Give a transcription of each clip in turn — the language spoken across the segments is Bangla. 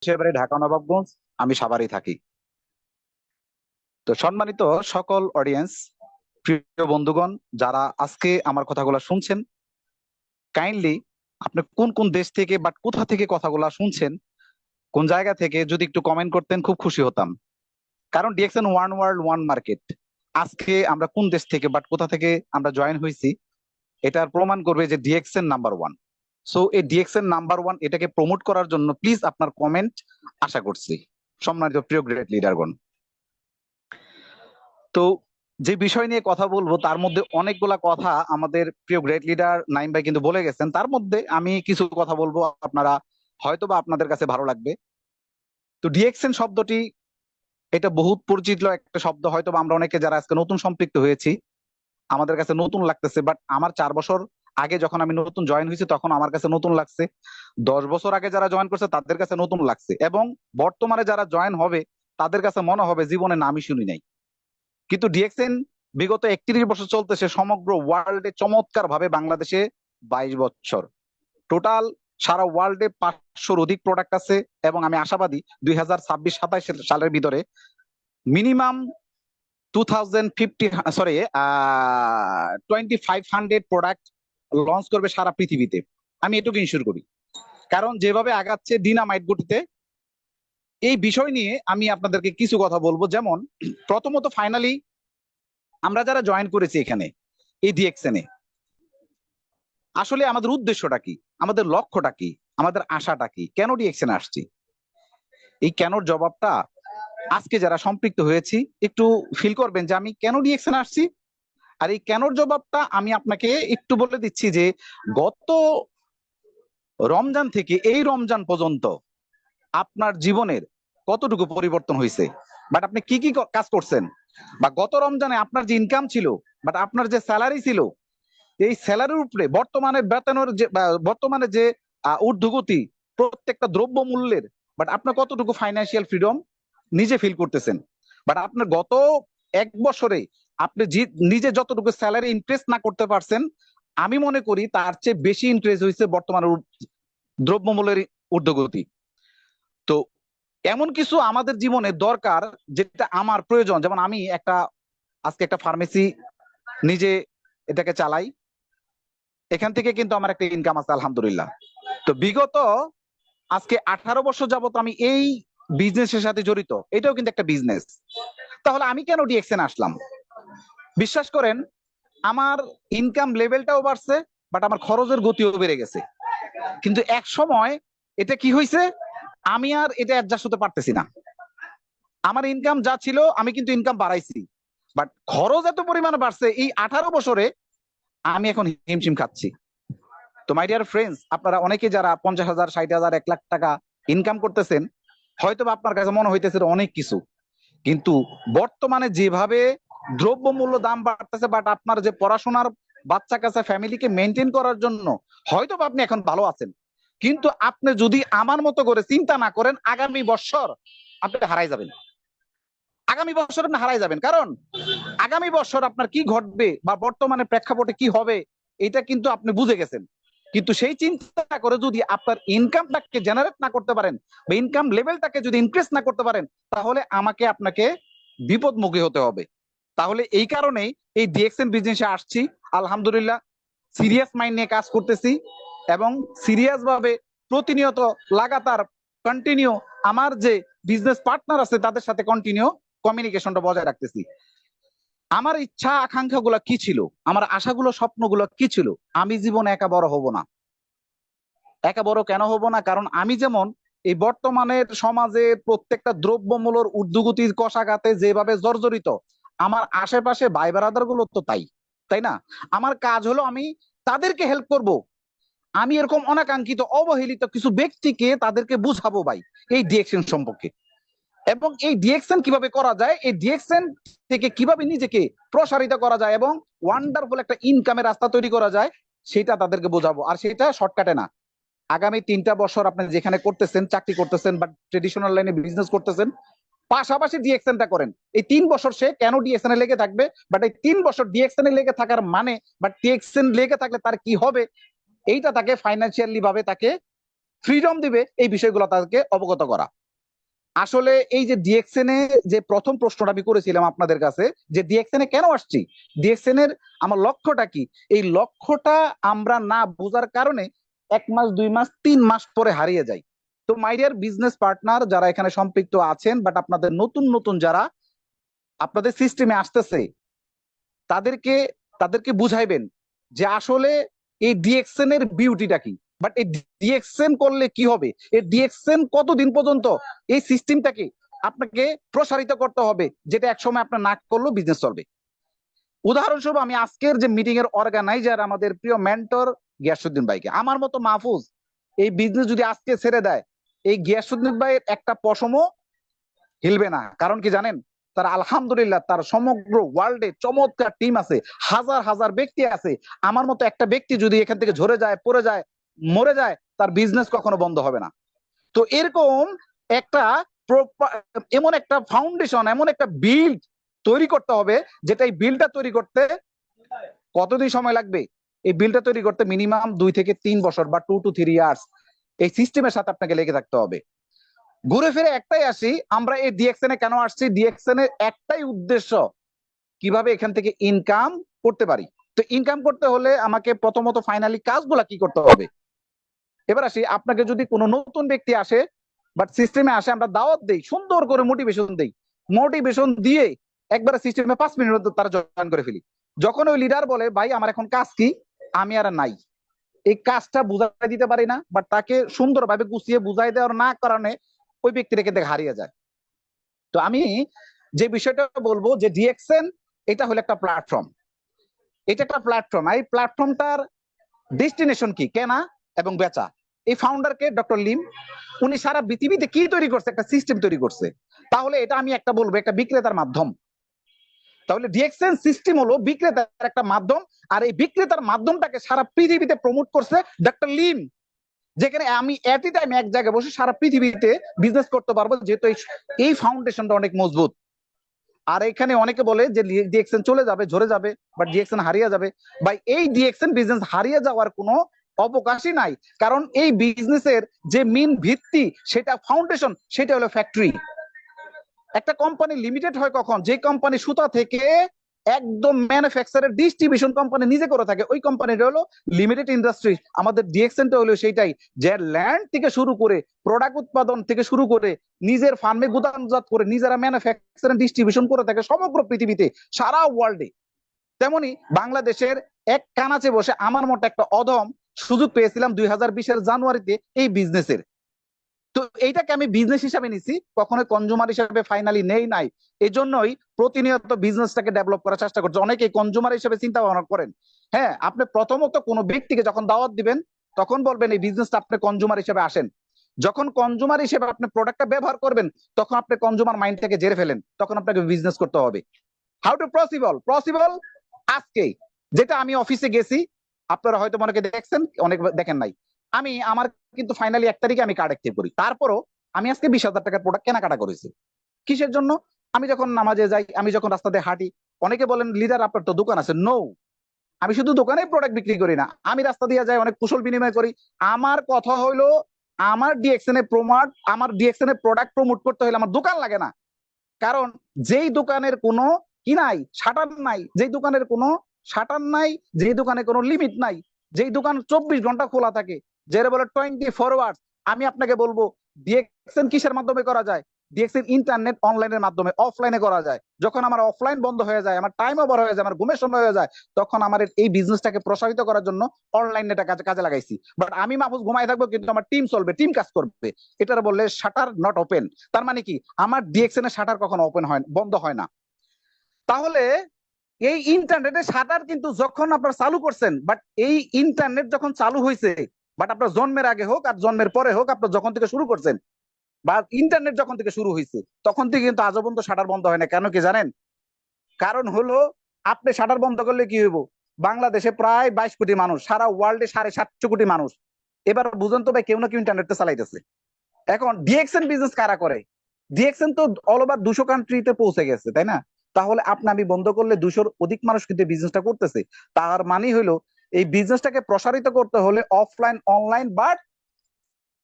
দেশের বাড়ি ঢাকা নবাবগঞ্জ। আমি সাভারেই থাকি। তো সম্মানিত সকল অডিয়েন্স, প্রিয় বন্ধুগণ, যারা আজকে আমার কথাগুলো শুনছেন, কাইন্ডলি আপনি কোন কোন দেশ থেকে বা কোথা থেকে কথাগুলো শুনছেন, কোন জায়গা থেকে, যদি একটু কমেন্ট করতেন খুব খুশি হতাম। কারণ DXN one world one market, আজকে আমরা কোন দেশ থেকে বাট কোথা থেকে আমরা জয়েন হয়েছি, এটার প্রমাণ করবে যে ডিএক্সএন নাম্বার ওয়ান। সো এই ডিএক্সএন নাম্বার ওয়ান এটাকে প্রমোট করার জন্য প্লিজ আপনার কমেন্ট আশা করছি, সম্মানিত প্রিয় গ্রেট লিডারগণ। তো যে বিষয় নিয়ে কথা বলবো তার মধ্যে অনেকগুলা কথা আমাদের প্রিয় গ্রেট লিডার নাইম ভাই কিন্তু বলে গেছেন, তার মধ্যে আমি কিছু কথা বলবো, আপনারা হয়তোবা আপনাদের কাছে ভালো লাগবে। তো ডিএক্সএন শব্দটি এটা বহুত পরিচিত একটা শব্দ, হয়তোবা আমরা অনেকে যারা আজকে নতুন সম্পৃক্ত হয়েছি আমাদের কাছে নতুন লাগতেছে, বাট আমার 4 বছর আগে যখন আমি নতুন জয়েন হয়েছি তখন আমার কাছে নতুন লাগছে, 10 বছর আগে যারা জয়েন করছে তাদের কাছে নতুন লাগছে, এবং বর্তমানে যারা জয়েন হবে তাদের কাছে মনে হবে জীবনে নামই শুনি নাই। কিন্তু ডিএক্সএন বিগত 31 বছর চলতেছে সমগ্র ওয়ার্ল্ডে, চমৎকার ভাবে বাংলাদেশে 22 বছর, টোটাল সারা ওয়ার্ল্ডে 500-র অধিক প্রোডাক্ট আছে, এবং আমি আশাবাদী 2026-27 সালের ভিতরে মিনিমাম 2050 সরি 2500 প্রোডাক্ট লঞ্চ করবে সারা পৃথিবীতে। আমি এটুকু ইনশিওর করি, কারণ যেভাবে আগাচ্ছে ডিনামাইট গতিতে। এই বিষয় নিয়ে আমি আপনাদেরকে কিছু কথা বলবো, যেমন প্রথমত ফাইনালি আমরা যারা জয়েন করেছি এখানে এই ডিএক্সএন এ, আসলে আমাদের উদ্দেশ্যটা কি, আমাদের লক্ষ্যটা কি, আমাদের আশাটা কি, কেন ডিএক্সএন আসছি, এই কেনর জবাবটা আজকে যারা সম্পৃক্ত হয়েছি একটু ফিল করবেন যে আমি কেন ডিএক্সএন আসছি। আর এই কেনর জবাবটা আমি আপনাকে একটু বলে দিচ্ছি যে গত রমজান থেকে এই রমজান পর্যন্ত আপনার জীবনের কতটুকু পরিবর্তন হয়েছে, বাট আপনি কি কি কাজ করছেন, বা গত রমজানে আপনার যে ইনকাম ছিল, বাট আপনার যে স্যালারি ছিল, এই স্যালারির উপরে বর্তমানে বেতনের যে বর্তমানে যে ঊর্ধ্বগতি প্রত্যেকটা দ্রব্য মূল্যের, বাট আপনার কতটুকু ফাইন্যান্সিয়াল ফ্রিডম নিজে ফিল করতেছেন। বাট আপনার গত 1 বছরে আপনি নিজে যতটুকু স্যালারি ইনক্রিজ না করতে পারছেন, আমি মনে করি তার চেয়ে বেশি ইনক্রিজ হয়েছে বর্তমানে দ্রব্যমূল্যের ঊর্ধ্বগতি। তো এমন কিছু আমাদের জীবনে দরকার যেটা আমার প্রয়োজন, যেমন আমি আজকে একটা ফার্মেসি নিজে এটাকে চালাই, এখান থেকে কিন্তু আমার একটা ইনকাম আছে আলহামদুলিল্লাহ। তো বিগত আজকে 18 বছর যাবত আমি এই বিজনেসের সাথে জড়িত, এটাও কিন্তু একটা বিজনেস। তাহলে আমি কেন ডিএক্সএন আসলাম? বিশ্বাস করেন আমার ইনকাম লেভেলটাও বাড়ছে, বাট আমার খরচের গতিও বেড়ে গেছে। কিন্তু এক সময় এটা কি হয়েছে, আমি আর এটা অ্যাডজাস্ট হতে পারতেছি না। আমার ইনকাম যা ছিল আমি কিন্তু ইনকাম বাড়াইছি, বাট খরচ এত পরিমাণে বাড়ছে এই 18 বছরে, আমি এখন হিমশিম খাচ্ছি। তো মাই ডিয়ার ফ্রেন্ডস, আপনারা অনেকে যারা 50,000, 60,000, 1 লাখ টাকা ইনকাম করতেছেন, হয়তো আপনার কাছে মনে হইতেছে অনেক কিছু, কিন্তু বর্তমানে যেভাবে দ্রব্য মূল্য দাম বাড়তেছে, বাট আপনার যে পড়াশোনার বাচ্চা কাচ্চা ফ্যামিলিকে মেনটেন করার জন্য হয়তো আপনি এখন ভালো আছেন, কিন্তু আপনি যদি আমার মতো করে চিন্তা না করেন আগামী বছর আপনি হারাই যাবেন। আগামী বছর আপনি হারাই যাবেন, কারণ আগামী বছর আপনার কি ঘটবে বা বর্তমানে প্রেক্ষাপটে কি হবে এটা কিন্তু আপনি বুঝে গেছেন। কিন্তু সেই চিন্তা করে যদি আপনার ইনকামটাকে জেনারেট না করতে পারেন বা ইনকাম লেভেলটাকে যদি ইনক্রিজ না করতে পারেন, তাহলে আমাকে আপনাকে বিপদমুখী হতে হবে। তাহলে এই কারণেই এই ডিএক্সএন বিজনেসে আসছি, আলহামদুলিল্লাহ সিরিয়াস মাইন্ড নিয়ে কাজ করতেছি, এবং সিরিয়াস ভাবে প্রতিনিয়ত লাগাতার কন্টিনিউ আমার যে বিজনেস পার্টনার আছে তাদের সাথে কন্টিনিউ কমিউনিকেশনটা বজায় রাখতেছি। আমার ইচ্ছা আকাঙ্ক্ষা গুলা কি ছিল, আমার আশাগুলো স্বপ্নগুলো কি ছিল, আমি জীবনে একা বড় হব না। একা বড় কেন হব না? কারণ আমি যেমন এই বর্তমানের সমাজে প্রত্যেকটা দ্রব্যমূল্যের ঊর্ধ্বগতির কষাঘাতে যেভাবে জর্জরিত, আমার আশেপাশে ভাই ব্রাদার গুলো তো তাই, তাই না? আমার কাজ হলো আমি তাদেরকে হেল্প করব। আমি এরকম অনাকাঙ্ক্ষিত অবহেলিত কিছু ব্যক্তিকে তাদেরকে বুঝাবো ভাই এই ডিএক্সএন সম্পর্কে, এবং এই ডিএক্সএন কিভাবে করা যায়, এই ডিএক্সএন থেকে কিভাবে নিজেকে প্রসারিত করা যায় এবং ওয়ান্ডারফুল একটা ইনকামের রাস্তা তৈরি করা যায়, সেটা তাদেরকে বোঝাবো। আর সেটা শর্টকাটে না। আগামী 3টা বছর আপনি যেখানে করতেছেন, চাকরি করতেছেন বা ট্রেডিশনাল লাইনে বিজনেস করতেছেন, পাশাপাশি ডিএক্সএনটা করেন। এই 3 বছর সে কেন ডিএক্সএন এ লেগে থাকবে, বাট এই 3 বছর ডিএক্সএন এ লেগে থাকার মানে, বা ডিএক্সএন লেগে থাকলে তার কি হবে, এইটা তাকে ফাইন্যান্সিয়ালি ভাবে তাকে ফ্রিডম দিবে, এই বিষয়গুলো তাদেরকে অবগত করা। আসলে এই যে ডিএক্সএন এ যে প্রথম প্রশ্নটা আমি করেছিলাম আপনাদের কাছে, যে ডিএক্সএন এ কেন আসছি, ডিএক্সএন এর আমার লক্ষ্যটা কি, এই লক্ষ্যটা আমরা না বোঝার কারণে 1 মাস 2 মাস 3 মাস পরে হারিয়ে যায়। তো মাই ডিয়ার বিজনেস পার্টনার যারা এখানে সম্পৃক্ত আছেন, বাট আপনাদের নতুন নতুন যারা আপনাদের সিস্টেমে আসতেছে, তাদেরকে তাদেরকে বুঝাইবেন যে আসলে এই ডিএক্সএন এর বিউটিটা কি, বাট এই ডিএক্সএন করলে কি হবে, এই ডিএক্সএন কতদিন পর্যন্ত এই সিস্টেমটাকে আপনাকে প্রসারিত করতে হবে, যেটা একসময় আপনার না করলেও বিজনেস চলবে। উদাহরণস্বরূপ আমি আজকের যে মিটিং এর অর্গানাইজার আমাদের প্রিয় মেন্টর গিয়াসউদ্দিন ভাইকে, আমার মতো মাহফুজ এই বিজনেস যদি আজকে ছেড়ে দেয়, এই গিয়াসউদ্দিন ভাইয়ের একটা পশমও হিলবে না। কারণ কি জানেন, তার আলহামদুলিল্লাহ তার সমগ্র ওয়ার্ল্ডে চমৎকার টিম আছে, হাজার হাজার ব্যক্তি আছে। আমার মতো একটা ব্যক্তি যদি এখান থেকে ঝরে যায়, পড়ে যায়, মরে যায়, তার বিজনেস কখনো বন্ধ হবে না। তো এরকম একটা এমন একটা ফাউন্ডেশন, এমন একটা বিল্ড তৈরি করতে হবে, যেটা এই বিলটা তৈরি করতে কতদিন সময় লাগবে, এই বিলটা তৈরি করতে মিনিমাম 2 থেকে 3 বছর বা 2 to 3 ইয়ার্স এই সিস্টেমের সাথে আপনাকে লেগে থাকতে হবে। ঘুরে ফিরে একটাই আসি, আমরা এই ডিএক্সএন এ কেন আসছি, ডিএক্সএন এর একটাই উদ্দেশ্য, কিভাবে এখান থেকে ইনকাম করতে পারি। তো ইনকাম করতে হলে আমাকে প্রথমত ফাইনালি কাজগুলা কি করতে হবে। এবার আসি, আপনাকে যদি কোনো নতুন ব্যক্তি আসে বাট সিস্টেমে আসে, আমরা দাওয়াত দেই, সুন্দর করে মোটিভেশন দেই, মোটিভেশন দিয়ে একবারে সিস্টেমে 5 মিনিট তারা জয়েন করে ফেলি। যখন ওই লিডার বলে ভাই আমার এখন কাজ কি, আমি আর নাই, এই কাজটা বুঝাই দিতে পারি না, বাট তাকে সুন্দরভাবে গুছিয়ে বুঝাই দেওয়ার না কারণে ওই ব্যক্তি রেখে দেখে হারিয়ে যায়। তো আমি যে বিষয়টা বলবো যে ডিএক্সএন এটা হলো একটা প্ল্যাটফর্ম, এটা একটা প্ল্যাটফর্ম। এই প্ল্যাটফর্মটার ডেস্টিনেশন কি, কেনা এবং বেচা। এই ফাউন্ডারকে ডক্টর লিম, উনি সারা পৃথিবীতে কি তৈরি করছে, একটা সিস্টেম তৈরি করছে। তাহলে এটা আমি একটা বলবো একটা বিক্রেতার মাধ্যম। তাহলে ডিএক্সএন সিস্টেম হলো বিক্রেতার একটা মাধ্যম, আর এই বিক্রেতার মাধ্যমটাকে সারা পৃথিবীতে প্রমোট করছে ডক্টর লিম, যেখানে আমি এট টাইম এক জায়গায় বসে সারা পৃথিবীতে বিজনেস করতে পারবো, যেহেতু এই ফাউন্ডেশনটা অনেক মজবুত। আর এখানে অনেকে বলে যে ডিএক্সএন চলে যাবে, ঝরে যাবে, বাট ডিএক্সএন হারিয়ে যাবে। ভাই এই ডিএক্সএন বিজনেস হারিয়ে যাওয়ার কোনো অবকাশই নাই, কারণ এই বিজনেসের যে মেইন ভিত্তি, সেটা ফাউন্ডেশন, সেটা হলো ফ্যাক্টরি। একটা কোম্পানি লিমিটেড হয় কখন, যে কোম্পানি সুতা থেকে একদম ম্যানুফ্যাকচারের ডিস্ট্রিবিউশন কোম্পানি নিজে করে থাকে, ওই কোম্পানিটা হলো লিমিটেড ইন্ডাস্ট্রি। আমাদের ডিএক্সএনটা হলো সেইটাই, যে ল্যান্ড থেকে শুরু করে প্রোডাক্ট উৎপাদন থেকে শুরু করে নিজের ফার্মে গুদামজাত করে নিজেরা ম্যানুফ্যাকচারিং ডিস্ট্রিবিউশন করে থাকে সমগ্র পৃথিবীতে, সারা ওয়ার্ল্ডে। তেমনি বাংলাদেশের এক কানাচে বসে আমার মতো একটা অধম সুযোগ পেয়েছিলাম 2020-এর জানুয়ারিতে এই বিজনেসের। তো এইটাকে আমি বিজনেস হিসাবে নিছি, কখনো কনজুমার হিসাবে ফাইনালি নেই নাই। এই জন্যই প্রতিনিয়ত বিজনেসটাকে ডেভেলপ করার চেষ্টা করছে। অনেকেই কনজুমার হিসেবে চিন্তা ভাবনা করেন। হ্যাঁ, আপনি প্রথমত কোনো ব্যক্তিকে যখন দাওয়াত দিবেন, তখন বলবেন এই বিজনেসটা আপনি কনজুমার হিসেবে আসেন। যখন কনজুমার হিসেবে আপনি প্রোডাক্টটা ব্যবহার করবেন, তখন আপনি কনজুমার মাইন্ডটাকে জেরে ফেলেন, তখন আপনাকে বিজনেস করতে হবে। হাউ টু পসিবল, পসিবল আজকে, যেটা আমি অফিসে গেছি, আপনারা হয়তো অনেকে দেখছেন, অনেক দেখেন নাই। আমি আমার কিন্তু ফাইনালি 1 তারিখে আমি কার্ড অ্যাক্টিভ করি, তারপরও আমি আজকে 20,000 টাকার প্রোডাক্ট কেনাকাটা করেছি। কিসের জন্য? আমি যখন নামাজে যাই, আমি যখন রাস্তা দিয়ে হাঁটি, অনেকে বলেন লিডার আপনার তো দোকান আছে। নো, আমি শুধু দোকানে প্রোডাক্ট বিক্রি করি না, আমি রাস্তা দিয়ে যাই, অনেক কুশল বিনিময় করি। আমার কথা হইলো, আমার ডিএক্সএন এ প্রমোট, আমার ডিএক্সএন এ প্রোডাক্ট প্রমোট করতে হলে আমার দোকান লাগে না। কারণ যেই দোকানের কোনো কি নাই, শাটার নাই, যেই দোকানের কোনো শাটার নাই, যেই দোকানে কোনো লিমিট নাই, যেই দোকান 24 ঘন্টা খোলা থাকে, যেটা বলে 24 আওয়ার্স, আমি আপনাকে বলবো ডিএক্সএন কিসের মাধ্যমে করা যায়? ডিএক্সএন ইন্টারনেট অনলাইনের মাধ্যমে, অফলাইনে করা যায়। যখন আমার অফলাইন বন্ধ হয়ে যায়, আমার টাইম ওভার হয়ে যায়, আমার ঘুমের সময় হয়ে যায়, তখন আমার এই বিজনেসটাকে প্রসারিত করার জন্য অনলাইন এটা কাজে লাগাইছি। বাট আমি মাহফুজ ঘুমাই থাকবো, কিন্তু আমার টিম চলবে, টিম কাজ করবে। এটার বললে শাটার নট ওপেন। তার মানে কি, আমার ডিএক্সএন এর শাটার কখনো ওপেন হয়, বন্ধ হয় না। তাহলে এই ইন্টারনেটের শাটার কিন্তু যখন আপনারা চালু করছেন, বাট এই ইন্টারনেট যখন চালু হয়েছে, বাট আপনার জন্মের আগে হোক আর জন্মের পরে হোক, আপনার যখন থেকে শুরু করছেন, বা ইন্টারনেট যখন থেকে শুরু হয়েছে, তখন থেকে কিন্তু আজও পর্যন্ত শাটার বন্ধ হয় না। কেন কি জানেন? কারণ হলো, আপনি শাটার বন্ধ করলে কি হইব? বাংলাদেশে প্রায় 22 কোটি মানুষ, সারা ওয়ার্ল্ডে 750 কোটি মানুষ। এবার বুঝুন তো ভাই, কেউ না কেউ ইন্টারনেটটা চালাইতেছে। এখন ডিএক্সএন বিজনেস কারা করে? ডিএক্সএন তো অল ওভার 200 কান্ট্রিতে পৌঁছে গেছে, তাই না? তাহলে আপনি আমি বন্ধ করলে 200-র অধিক মানুষ কিন্তু বিজনেসটা করতেছে। তার মানে হলো, এই বিজনেসটাকে প্রসারিত করতে হলে অফলাইন অনলাইন বাট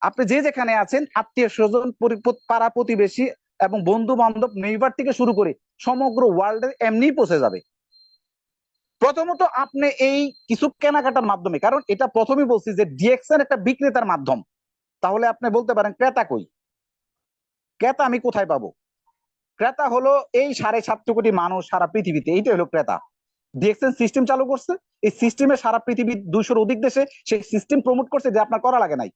আপনি যে যেখানে আছেন, আত্মীয় স্বজন, পাড়া প্রতিবেশী এবং বন্ধু বান্ধব, নেইবার থেকে শুরু করে সমগ্র ওয়ার্ল্ডে এমনি পৌঁছে যাবে। প্রথমত আপনি এই কিছু কেনাকাটার মাধ্যমে, কারণ এটা প্রথমেই বলছি যে ডিএক্সএন একটা বিক্রেতার মাধ্যম, তাহলে আপনি বলতে পারেন ক্রেতা কই, ক্রেতা আমি কোথায় পাবো? ক্রেতা হলো এই 7.5 কোটি মানুষ সারা পৃথিবীতে, এইটাই হলো ক্রেতা। ডিএক্সএন সিস্টেম চালু করছে, এই সিস্টেমে সারা পৃথিবীর 200-র অধিক দেশে সেই সিস্টেম প্রমোট করছে, যে আপনার করা লাগে নাই।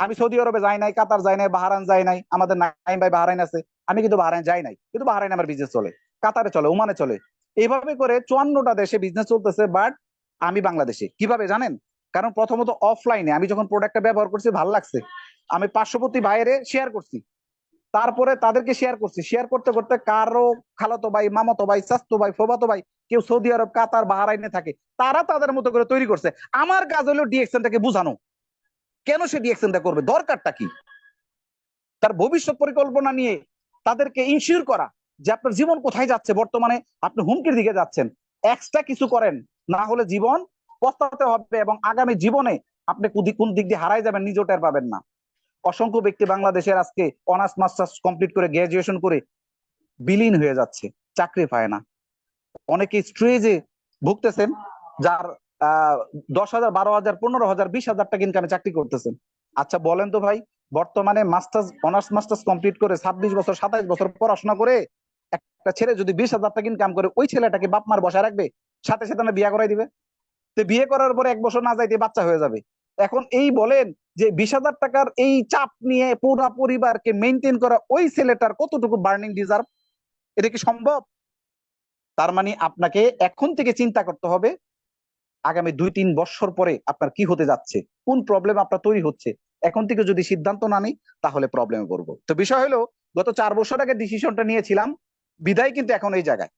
আমি সৌদি আরবে যাই নাই, কাতার যাই নাই, বাহরাইন যাই নাই, আমাদের নাইম ভাই বাহরাইন আছে, আমি কিন্তু বাহরাইন যাই নাই, কিন্তু বাহরাইন আমার বিজনেস চলে, কাতারে চলে, ওমানে চলে, এইভাবে করে 54টা দেশে বিজনেস চলতেছে। বাট আমি বাংলাদেশে কিভাবে জানেন? কারণ প্রথমত অফলাইনে আমি যখন প্রোডাক্টটা ব্যবহার করছি ভালো লাগছে, আমি পার্শ্ববর্তী বাইরে শেয়ার করছি, তারপরে তাদেরকে শেয়ার করছি, শেয়ার করতে করতে কারো খালাতো ভাই, মামাতো ভাই, চাচতো ভাই, ফুফাতো ভাই কেউ সৌদি আরব, কাতার, বাহরাইনে থাকে, তারা তাদের মতো করে তৈরি করছে। আমার কাজ হলো ডিএক্সএনটাকে বুঝানো, কেন সে ডিএক্সএনটা করবে, দরকারটা কি, তার ভবিষ্যৎ পরিকল্পনা নিয়ে তাদেরকে ইনশিওর করা যে আপনার জীবন কোথায় যাচ্ছে, বর্তমানে আপনি হুমকির দিকে যাচ্ছেন, এক্সট্রা কিছু করেন, না হলে জীবন পস্তাতে হবে এবং আগামী জীবনে আপনি কোন দিক দিয়ে হারাই যাবেন নিজেও টের পাবেন না। অসংখ্য ব্যক্তি বাংলাদেশের আজকে অনার্স মাস্টার্স কমপ্লিট করে গ্রাজুয়েশন করে বিলীন হয়ে যাচ্ছে, চাকরি পায় না, অনেকে স্ট্রেজে ভুগতেছেন, যার 10,000, 12,000, 15,000, 20,000 টাকা ইনকামে চাকরি করতেছেন। আচ্ছা বলেন তো ভাই, বর্তমানে মাস্টার্স, অনার্স মাস্টার্স কমপ্লিট করে 26 বছর 27 বছর পড়াশোনা করে একটা ছেলে যদি 20,000 টাকা ইনকাম করে, ওই ছেলেটাকে বাপ মার বসায় রাখবে? সাথে সাথে না বিয়ে করাই দিবে। তো বিয়ে করার পরে 1 বছর না যাইতে বাচ্চা হয়ে যাবে। এখন এই বলেন যে 20,000 টাকার এই চাপ নিয়ে পুরা পরিবারকে মেনটেন করা ওই ছেলেটার কতটুকু বার্নিং ডিজার্ভ? এটা কি সম্ভব? তার মানে আপনাকে এখন থেকে চিন্তা করতে হবে আগামী 2-3 বছর পরে আপনার কি হতে যাচ্ছে, কোন প্রবলেম আপনার তৈরি হচ্ছে। এখন থেকে যদি সিদ্ধান্ত না নিই তাহলে প্রবলেমে পড়বো। তো বিষয় হলো, গত 4 বছর আগে ডিসিশনটা নিয়েছিলাম, বিদায় কিন্তু এখন এই জায়গায়।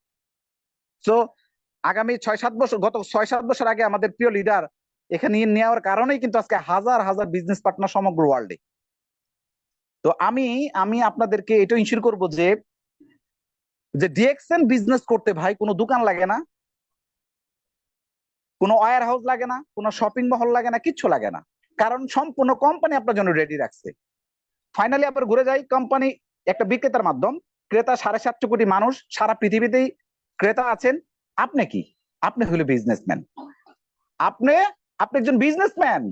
সো আগামী 6-7 বছর, গত 6-7 বছর আগে আমাদের প্রিয় লিডার এখানে নেওয়ার কারণেই কিন্তু আজকে হাজার হাজার বিজনেস পার্টনার সমগ্র ওয়ার্ল্ডে। তো আমি আমি আপনাদেরকে এটা ইনশিওর করবো যে ডিএক্সএন বিজনেস করতে ভাই কোনো দোকান লাগে না, কোনো ওয়্যার হাউস লাগে না, কোনো শপিং মহল লাগে না, কিচ্ছু লাগে না, কারণ সম্পূর্ণ কোম্পানি আপনার জন্য রেডি রাখছে। ফাইনালি আপনার ঘুরে যাই, কোম্পানি একটা বিক্রেতার মাধ্যম, ক্রেতা 7.5 কোটি মানুষ সারা পৃথিবীতেই ক্রেতা আছেন। আপনি কি? আপনি হলো বিজনেসম্যান। আপনি আপনি একজন বিজনেসম্যান,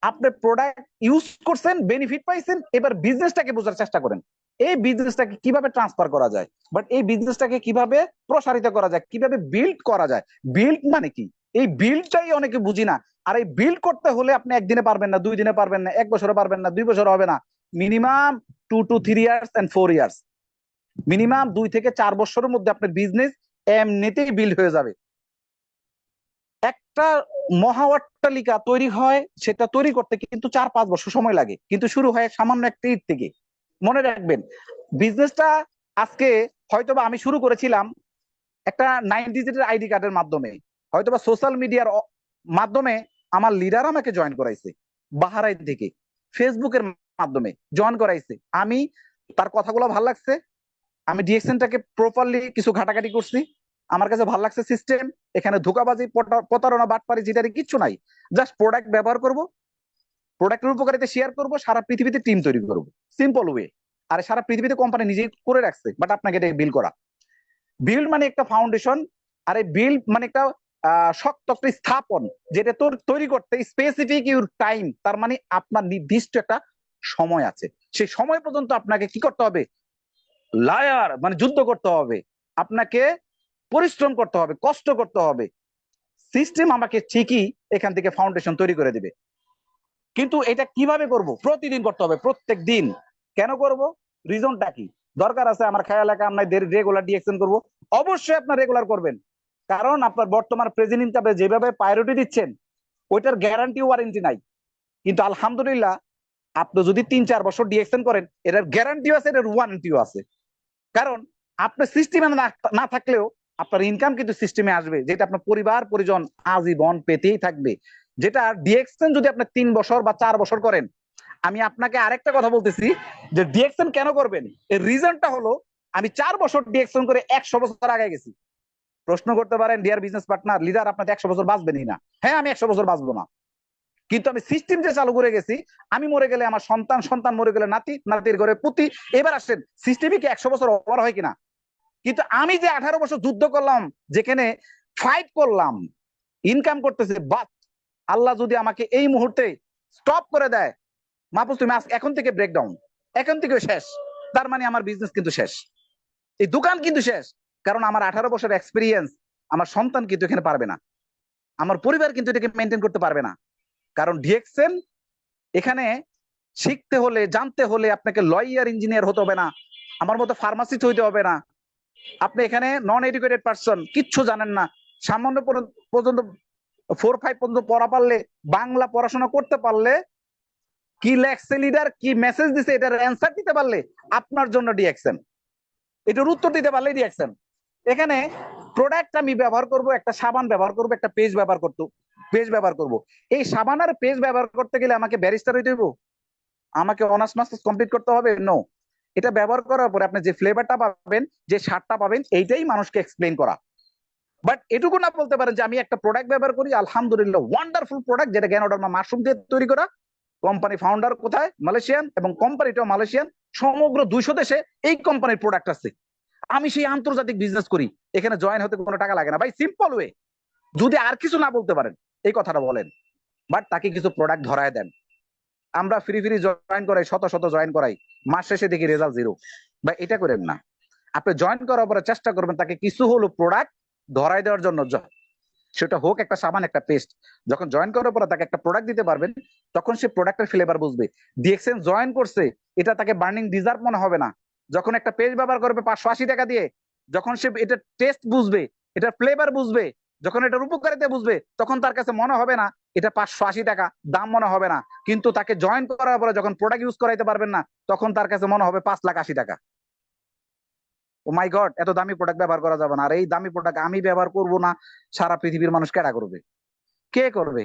আপনি প্রোডাক্ট ইউজ করছেন, বেনিফিট পাইছেন, এবার বিজনেসটাকে বোঝার চেষ্টা করেন, এই বিজনেসটাকে কিভাবে ট্রান্সফার করা যায়, বাট এই বিজনেসটাকে কিভাবে প্রসারিত করা যায়, কিভাবে বিল্ড করা যায়। বিল্ড মানে কি, এই বিল্ডটাই অনেকে বুঝি না। আর এই বিল্ড করতে হলে আপনি একদিনে পারবেন না, 2 দিনে পারবেন না, 1 বছরে পারবেন না, 2 বছর হবে না, minimum 2 to 3 years and 4 years, minimum 2 থেকে 4 বছরের মধ্যে আপনার বিজনেস এমনিতেই বিল্ড হয়ে যাবে। একটা মহা অট্টালিকা তৈরি হয়, সেটা তৈরি করতে কিন্তু 4-5 বছর সময় লাগে, কিন্তু শুরু হয় সামান্য একটা ইট থেকে। মনে রাখবেন, বিজনেসটা আজকে হয়তোবা আমি শুরু করেছিলাম একটা 9 ডিজিটের আইডি কার্ডের মাধ্যমে, হয়তোবা সোশ্যাল মিডিয়ার মাধ্যমে আমার লিডার আমাকে জয়েন করাইছে, বাহারাইন থেকে ফেসবুকের মাধ্যমে জয়েন করাইছে, আমি তার কথাগুলো ভালো লাগছে, আমি ডিএক্সএনটাকে প্রপারলি কিছু ঘাটাঘাটি করছি, আমার কাছে ভালো লাগছে সিস্টেম, এখানে ধোকাবাজি, প্রতারণা, বাটপারি, জিটারি কিচ্ছু নাই, জাস্ট প্রোডাক্ট ব্যবহার করব, প্রোডাক্টের উপকারিতা শেয়ার করব, সারা পৃথিবীতে টিম তৈরি করব, সিম্পল ওয়ে। আর সারা পৃথিবীতে কোম্পানি নিজেই করে রাখছে, বাট আপনাকে এটা বিল করা। বিল্ড মানে একটা ফাউন্ডেশন, আর এই বিল্ড মানে একটা শক্ত একটা স্থাপন, যেটা তৈরি করতে স্পেসিফিক ইউর টাইম, তার মানে আপনার নির্দিষ্ট একটা সময় আছে, সেই সময় পর্যন্ত আপনাকে কি করতে হবে, লায়ার মানে যুদ্ধ করতে হবে, আপনাকে পরিশ্রম করতে হবে, কষ্ট করতে হবে। সিস্টেম আমাকে ঠিকই এখান থেকে ফাউন্ডেশন তৈরি করে দিবে, কিন্তু এটা কিভাবে করব? প্রতিদিন করতে হবে, প্রত্যেক দিন। কেন করব? রিজনটা কি? দরকার আছে আমার খেয়াল রাখা, আমরা রেগুলার ডিএক্সএন করব, অবশ্যই আপনার রেগুলার করবেন, কারণ আপনার বর্তমান প্রেজেন্ট ইনকামে যেভাবে প্রায়োরিটি দিচ্ছেন ওইটার গ্যারান্টি ওয়ারেন্টি নাই, কিন্তু আলহামদুলিল্লাহ আপনি যদি 3-4 বছর ডিএক্সএন করেন, এটার গ্যারান্টিও আছে, এটার ওয়ারেন্টিও আছে। কারণ আপনার সিস্টেমে না থাকলেও আপনার ইনকাম কিন্তু সিস্টেমে আসবে, যেটা আপনার পরিবার পরিজন আজীবন পেতেই থাকবে। যেটা ডিএক্সএন যদি আপনি 3 বছর বা 4 বছর করেন, আমি আপনাকে আরেকটা কথা বলতেছি যে ডিএক্সএন কেন করবেন, এর রিজনটা হলো আমি 4 বছর ডিএক্সএন করে 100 বছর আগে গেছি। প্রশ্ন করতে পারেন ডিয়ার বিজনেস পার্টনার, লিডার আপনাদের 100 বছর বাঁচবেনই না। হ্যাঁ, আমি 100 বছর বাঁচবো না, কিন্তু আমি সিস্টেম যে চালু করে গেছি, আমি মরে গেলে আমার সন্তান, সন্তান মরে গেলে নাতি, নাতির ঘরে পুতি। এবার আসেন সিস্টেমে কি 100 বছর ওভার হয় কিনা? কিন্তু আমি যে 18 বছর যুদ্ধ করলাম, যেখানে ফাইট করলাম, ইনকাম করতেছে, বাট আল্লাহ যদি আমাকে এই মুহূর্তে স্টপ করে দেয়, মাহফুজ তুমি এখন থেকে ব্রেকডাউন, এখন থেকে শেষ, তার মানে আমার বিজনেস কিন্তু শেষ, এই দোকান কিন্তু শেষ। কারণ আমার 18 বছর এক্সপিরিয়েন্স আমার সন্তান কিন্তু এখানে পারবে না, আমার পরিবার কিন্তু এটাকে মেনটেন করতে পারবে না। কারণ ডিএক্সএন এখানে শিখতে হলে, জানতে হলে আপনাকে লয়ার, ইঞ্জিনিয়ার হতে হবে না, আমার মতো ফার্মাসিস্ট হইতে হবে না। আপনি এখানে নন এডুকেটেড পারসন, কিচ্ছু জানেন না, সামান্য পর্যন্ত 4-5 পর্যন্ত পড়া পারলে, বাংলা পড়াশোনা করতে পারলে, কি লেখছে লিডার, কি মেসেজ দিছে এটার অ্যান্সার দিতে পারলে আপনার জন্য ডিএক্সএন, এটার উত্তর দিতে পারলে ডিএক্সএন। এখানে প্রোডাক্ট আমি ব্যবহার করব, একটা সাবান ব্যবহার করব, একটা পেজ ব্যবহার করব। এই সাবান আর পেজ ব্যবহার করতে গেলে আমাকে ব্যারিস্টার হইতে হইব, আমাকে অনার্স মাস্টার্স কমপ্লিট করতে হবে? নো। এটা ব্যবহার করার পরে আপনি যে ফ্লেভারটা পাবেন, যে স্বাদটা পাবেন, এইটাই মানুষকে এক্সপ্লেইন করা। বাট এটুকু না বলতে পারেন যে আমি একটা প্রোডাক্ট ব্যবহার করি, আলহামদুলিল্লাহ ওয়ান্ডারফুল প্রোডাক্ট, যেটা জ্ঞানোডার্মা মাশরুম দিয়ে তৈরি করা, কোম্পানি ফাউন্ডার কোথায়? মালয়েশিয়ান, এবং কোম্পানিটাও মালয়েশিয়ান, সমগ্র 200 দেশে এই কোম্পানির প্রোডাক্ট আছে। আমি সেই আন্তর্জাতিক বিজনেস করি, এখানে জয়েন হতে কোনো টাকা লাগে না ভাই, সিম্পল ওয়ে। যদি আর কিছু না বলতে পারেন এই কথাটা বলেন, বাট তাকে কিছু প্রোডাক্ট ধরায় দেন। আমরা ফ্রি জয়েন করাই, শত শত জয়েন করাই, মাস শেষে দেখি রেজাল্ট জিরো। ভাই এটা করেন না, আপনি জয়েন করার পরে চেষ্টা করবেন তাকে কিছু হলো প্রোডাক্ট ধরাই দেওয়ার জন্য, সেটা হোক একটা সাবান, একটা পেস্ট। যখন জয়েন করার পরে তাকে একটা প্রোডাক্ট দিতে পারবেন, তখন সে প্রোডাক্টের ফ্লেভার বুঝবে। ডিএক্সএন জয়েন করছে, এটা তাকে বার্নিং ডিজার্ভ মনে হবে না। যখন একটা পেজ ব্যবহার করবে 580 টাকা দিয়ে, যখন সে এটা টেস্ট বুঝবে, এটার ফ্লেভার বুঝবে, যখন এটার উপকারিতা বুঝবে, তখন তার কাছে মনে হবে না এটা 580 টাকা দাম, মনে হবে না। কিন্তু তাকে জয়েন করার পরে যখন প্রোডাক্ট ইউজ করাইতে পারবেন না, তখন তার কাছে মনে হবে 5,80,000 টাকা। ও মাই গড, এত দামি প্রোডাক্ট ব্যবহার করা যাবে না। আর এই দামি প্রোডাক্ট আমি ব্যবহার করব না, সারা পৃথিবীর মানুষ কেডা করবে? কে করবে?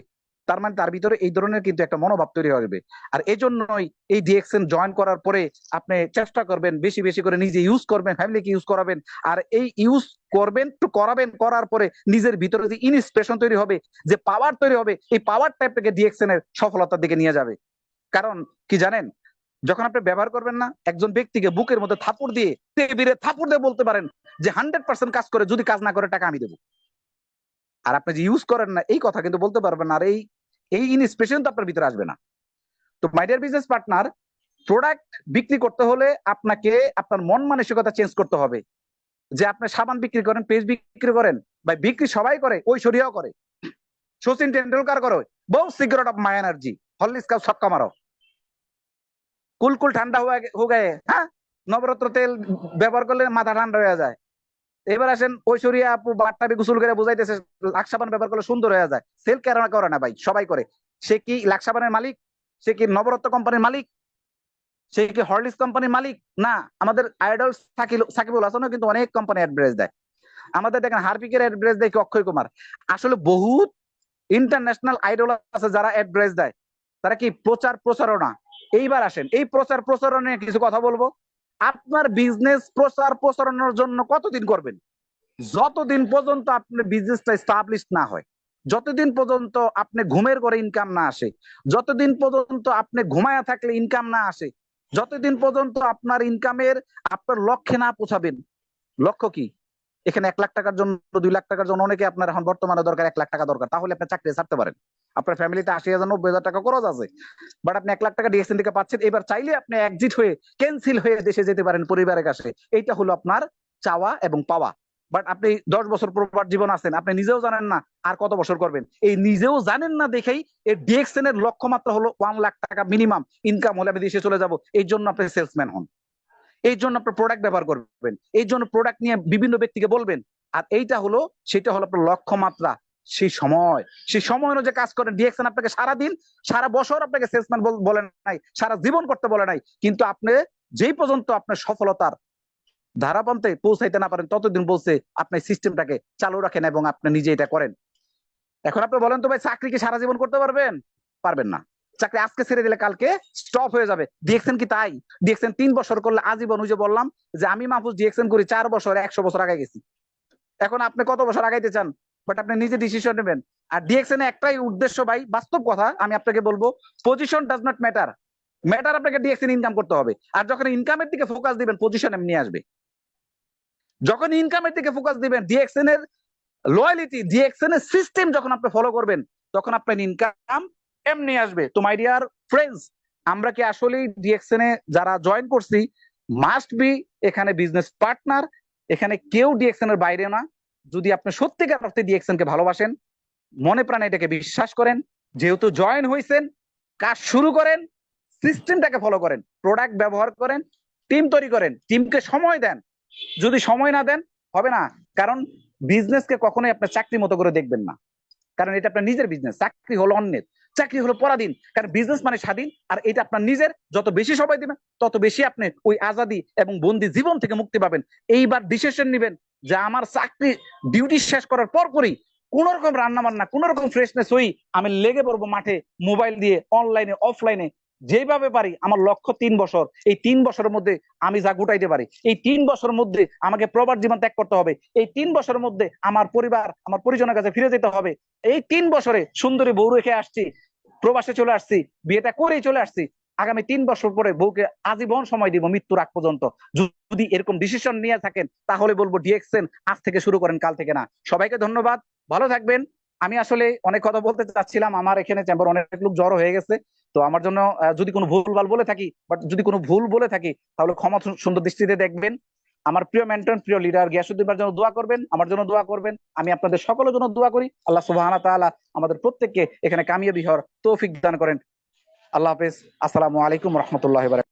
তার মানে তার ভিতরে এই ধরনের কিন্তু একটা মনোভাব তৈরি হবে। আর এই জন্যই এই ডিএক্সএন জয়েন করার পরে আপনি চেষ্টা করবেন বেশি বেশি করে নিজে ইউজ করবেন, ফ্যামিলিকে ইউজ করাবেন। আর এই ইউজ করবেন তো করাবেন, করার পরে নিজের ভিতরে যে ইনস্পিরেশন তৈরি হবে, যে পাওয়ার তৈরি হবে, এই পাওয়ার টাইপটাকে ডিএক্সএন এর সফলতার দিকে নিয়ে যাবে। কারণ কি জানেন, যখন আপনি ব্যবহার করবেন না, একজন ব্যক্তিকে বুকের মধ্যে থাপড় দিয়ে, টেবিলে থাপড় দিয়ে বলতে পারেন যে 100% কাজ করে, যদি কাজ না করে টাকা আমি দেবো। আর আপনি যে ইউজ করেন না, এই কথা কিন্তু বলতে পারবেন না। আর এই এই ইনস্পিরেশন তো আপনার ভিতরে আসবে না। তো my dear business partner, product বিক্রি করতে হলে আপনাকে আপনার মন মানসিকতা চেঞ্জ করতে হবে। যে আপনি সাবান বিক্রি করেন, পেজ বিক্রি করেন, বা বিক্রি সবাই করে, ঐশ্বরিয়াও করে, সচিন টেন্ডুলকার করে, বহু secret of my energy, Horlicks का ছক্কা মারো, কুল ঠান্ডা হয়ে গেছে, হ্যাঁ, নবরত্ন তেল ব্যবহার করলে মাথা ঠান্ডা হয়ে যায়। এবার আসেন ঐশ্বরিয়া আপু বাট্টাবে গোসল করে বুঝাইতেছে লাক্স সাবান ব্যবহার করলে সুন্দর হয়ে যায়। সেল কেন করে না ভাই? সবাই করে। সে কি লাক্স সাবানের মালিক? সে কি নবরত্ন কোম্পানির মালিক? সে কি হরলিক্স কোম্পানির মালিক? না। আমাদের আইডল সাকিবুল হাসানও কিন্তু অনেক কোম্পানি অ্যাড্রেস দেয়। আমাদের দেখেন হারপিকের অ্যাড্রেস দেয় কি অক্ষয় কুমার। আসলে বহুত ইন্টারন্যাশনাল আইডল আছে যারা অ্যাড্রেস দেয়, তারা কি প্রচারণা। এইবার আসেন এই প্রচারণা নিয়ে কিছু কথা বলবো। আপনার বিজনেস প্রচারণার জন্য কতদিন করবেন? যতদিন পর্যন্ত আপনার বিজনেসটা স্টাবলিশ না হয়, যতদিন পর্যন্ত আপনি ঘুমের করে ইনকাম না আসে, যতদিন পর্যন্ত আপনি ঘুমায়া থাকলে ইনকাম না আসে, যতদিন পর্যন্ত আপনার ইনকামের আপনার লক্ষ্যে না পৌঁছাবেন। লক্ষ্য কি? এখানে 1 লাখ টাকার জন্য, 2 লাখ টাকার জন্য অনেকে আপনার এখন বর্তমানে দরকার 1 লাখ টাকা দরকার, তাহলে আপনি চাকরি ছাড়তে পারেন। আপনার ফ্যামিলিতে 80,000 90,000 টাকা খরচ আছে, বাট আপনি 1 লাখ টাকা ডিএসএন থেকে পাচ্ছেন। এবার চাইলে আপনি এক্সিট হয়ে, ক্যান্সেল হয়ে দেশে যেতে পারেন পরিবারের কাছে। এইটা হলো আপনার চাওয়া এবং পাওয়া। বাট আপনি 10 বছর প্রবাস জীবন আছেন, আপনি নিজেও জানেন না আর কত বছর করবেন। এই নিজেও জানেন না দেখেই এই ডিএক্সএন এর লক্ষ্যমাত্রা হলো 1 লাখ টাকা মিনিমাম ইনকাম হলে আমি দেশে চলে যাব। এই জন্য আপনি সেলসম্যান হন, এই জন্য আপনার প্রোডাক্ট ব্যবহার করবেন, এই জন্য প্রোডাক্ট নিয়ে বিভিন্ন ব্যক্তিকে বলবেন। আর এইটা হলো, সেটা হলো আপনার লক্ষ্যমাত্রা। সেই সময় অনুযায়ী কাজ করেন। ডিএক্সএন আপনাকে সারাদিন, সারা বছর আপনাকে সেলসম্যান বলেন নাই, সারা জীবন করতে বলে নাই, কিন্তু আপনি যেই পর্যন্ত আপনার সফলতার ধারাপন্থে পৌঁছাইতে না পারেন, ততদিন বলছে আপনি সিস্টেমটাকে চালু রাখেন এবং আপনি নিজে এটা করেন। এখন আপনি বলেন তো ভাই, চাকরি কি সারা জীবন করতে পারবেন? পারবেন না। চাকরি আজকে ছেড়ে দিলে কালকে স্টপ হয়ে যাবে। ডিএক্সএন কি তাই? ডিএক্সএন 3 বছর করলে আজীবন। ওই যে বললাম যে আমি মাহফুজ ডিএক্সএন করি 4 বছর, 100 বছর আগে গেছি। এখন আপনি কত বছর আগাইতে চান? বাট আপনি নিজে ডিসিশন নেবেন। আর ডিএক্সএন এ একটাই উদ্দেশ্য ভাই, বাস্তব কথা আমি আপনাকে বলবো, position does not matter, matter আপনাকে ডিএক্সএন ইনকাম করতে হবে। আর যখন ইনকামের দিকে ফোকাস দিবেন পজিশন এমনি আসবে। যখন ইনকামের দিকে ফোকাস দিবেন, ডিএক্সএন এর লয়ালিটি, ডিএক্সএন এর সিস্টেম যখন আপনি ফলো করবেন, তখন আপনার ইনকাম এমনি আসবে। তো মাই ডিয়ার ফ্রেন্ডস, আমরা কি আসলে ডিএক্সএন এ যারা জয়েন করছি মাস্ট বি এখানে বিজনেস পার্টনার, এখানে কেউ ডিএক্সএন এর বাইরে না। যদি আপনি সত্যিকার অর্থে ডিএক্সএন কে ভালোবাসেন, মনে প্রাণে এটাকে বিশ্বাস করেন, যেহেতু জয়েন হয়েছেন, কাজ শুরু করেন, সিস্টেমটাকে ফলো করেন, প্রোডাক্ট ব্যবহার করেন, টিম তৈরি করেন, টিমকে সময় দেন। যদি সময় না দেন হবে না। কারণ বিজনেসকে কখনোই আপনার চাকরি মতো করে দেখবেন না, কারণ এটা আপনার নিজের বিজনেস। চাকরি হলো অন্যের, চাকরি হলো পরাধীন। কারণ বিজনেস মানে স্বাধীন, আর এটা আপনার নিজের। যত বেশি সময় দিবেন তত বেশি আপনি ওই আজাদি এবং বন্দি জীবন থেকে মুক্তি পাবেন। এইবার ডিসিশন নিবেন যে আমার চাকরি ডিউটি শেষ করার পরপরই কোন রকম রান্না বান্না, কোন রকম ফ্রেশনেস হই, আমি লেগে পড়বো মাঠে, মোবাইল দিয়ে অনলাইনে অফলাইনে যেভাবে পারি। আমার লক্ষ্য 3 বছর, এই 3 বছরের মধ্যে আমি যা গুটাইতে পারি, এই 3 বছরের মধ্যে আমাকে প্রবাদ জীবন ত্যাগ করতে হবে, এই 3 বছরের মধ্যে আমার পরিবার, আমার পরিজনের কাছে ফিরে যেতে হবে। এই 3 বছরে সুন্দরী বউ রেখে আসছি, প্রবাসে চলে আসছি, বিয়েটা করেই চলে আসছি, আগামী 3 বছর পরে বউকে আজীবন সময় দিব, মৃত্যুর আগ পর্যন্ত। যদি এরকম ডিসিশন নিয়ে থাকেন তাহলে বলবো ডিএক্সএন আজ থেকে শুরু করেন, কাল থেকে না। সবাইকে ধন্যবাদ, ভালো থাকবেন। আমি আসলে অনেক কথা বলতে চাচ্ছিলাম, আমার এখানে চেম্বার অনেক লোক জড়ো হয়ে গেছে। তো আমার জন্য যদি কোনো ভুলভাল বলে থাকি, বাট যদি কোনো ভুল বলে থাকি তাহলে ক্ষমা সুন্দর দৃষ্টিতে দেখবেন। আমার প্রিয় মেন্টর, প্রিয় লিডার গিয়াসউদ্দিন ভাইয়ের জন্য দোয়া করবেন, আমার জন্য দোয়া করবেন। আমি আপনাদের সকলের জন্য দোয়া করি। আল্লাহ সুবহানাহু ওয়া তাআলা আমাদের প্রত্যেককে এখানে কামিয়াবি হওয়ার তৌফিক দান করেন। আল্লাহ হাফেজ। আসসালামু আলাইকুম ওয়া রাহমাতুল্লাহি ওয়া বারাকাতুহু।